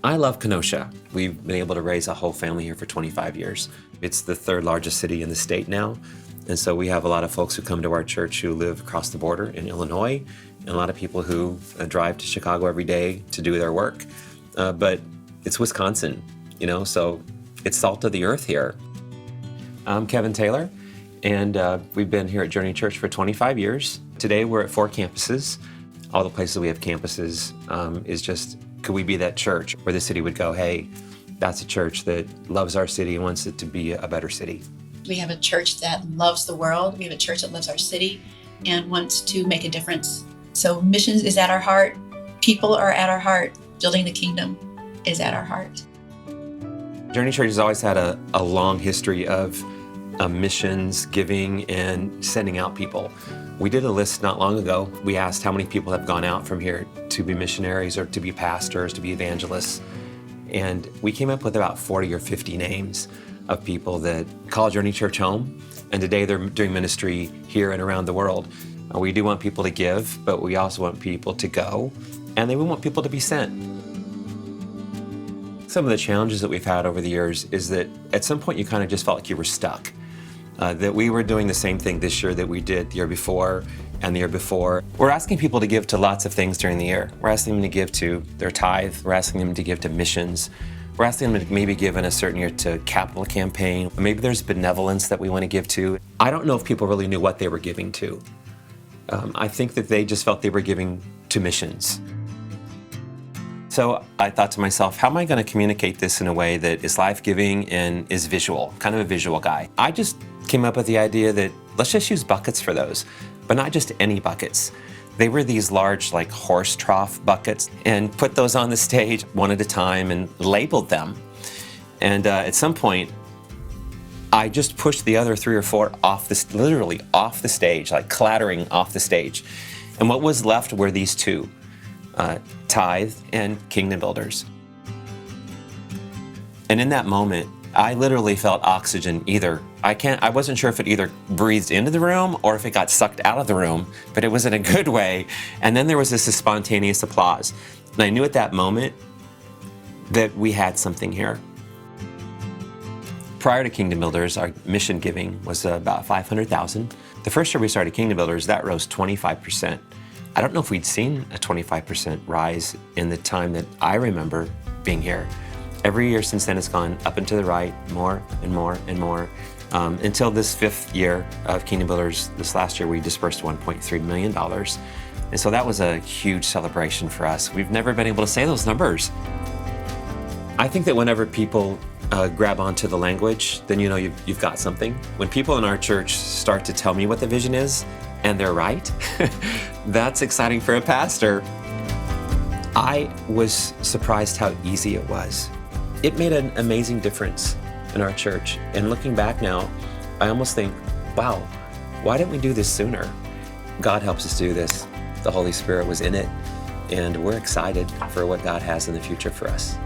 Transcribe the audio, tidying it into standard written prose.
I love Kenosha. We've been able to raise a whole family here for 25 years. It's the third largest city in the state now. And so we have a lot of folks who come to our church who live across the border in Illinois, and a lot of people who drive to Chicago every day to do their work. But it's Wisconsin, so it's salt of the earth here. I'm Kevin Taylor, and we've been here at Journey Church for 25 years. Today we're at 4 campuses. All the places we have campuses is just, could we be that church where the city would go, hey, that's a church that loves our city and wants it to be a better city. We have a church that loves the world. We have a church that loves our city and wants to make a difference. So missions is at our heart. People are at our heart. Building the kingdom is at our heart. Journey Church has always had a long history of missions, giving, and sending out people. We did a list not long ago. We asked how many people have gone out from here to be missionaries or to be pastors, to be evangelists. And we came up with about 40 or 50 names of people that call Journey Church home. And today they're doing ministry here and around the world. We do want people to give, but we also want people to go, and we want people to be sent. Some of the challenges that we've had over the years is that at some point you kind of just felt like you were stuck. That we were doing the same thing this year that we did the year before and the year before. We're asking people to give to lots of things during the year. We're asking them to give to their tithe. We're asking them to give to missions. We're asking them to maybe give in a certain year to capital campaign. Maybe there's benevolence that we want to give to. I don't know if people really knew what they were giving to. I think that they just felt they were giving to missions. So I thought to myself, how am I going to communicate this in a way that is life-giving and is visual, kind of a visual guy? I just came up with the idea that let's just use buckets for those, but not just any buckets. They were these large, like horse trough buckets, and put those on the stage one at a time and labeled them. And at some point, I just pushed the other 3 or 4 literally off the stage, like clattering off the stage. And what was left were these 2. Tithe and kingdom builders. And in that moment, I literally felt oxygen I wasn't sure if it either breathed into the room or if it got sucked out of the room, but it was in a good way. And then there was this spontaneous applause. And I knew at that moment that we had something here. Prior to Kingdom Builders, our mission giving was about $500,000. The first year we started Kingdom Builders, that rose 25%. I don't know if we'd seen a 25% rise in the time that I remember being here. Every year since then, it's gone up and to the right, more and more and more, until this 5th year of Kingdom Builders. This last year, we dispersed $1.3 million. And so that was a huge celebration for us. We've never been able to say those numbers. I think that whenever people grab onto the language, then you've got something. When people in our church start to tell me what the vision is, and they're right, that's exciting for a pastor. I was surprised how easy it was. It made an amazing difference in our church. And looking back now, I almost think, wow, why didn't we do this sooner? God helps us do this. The Holy Spirit was in it, and we're excited for what God has in the future for us.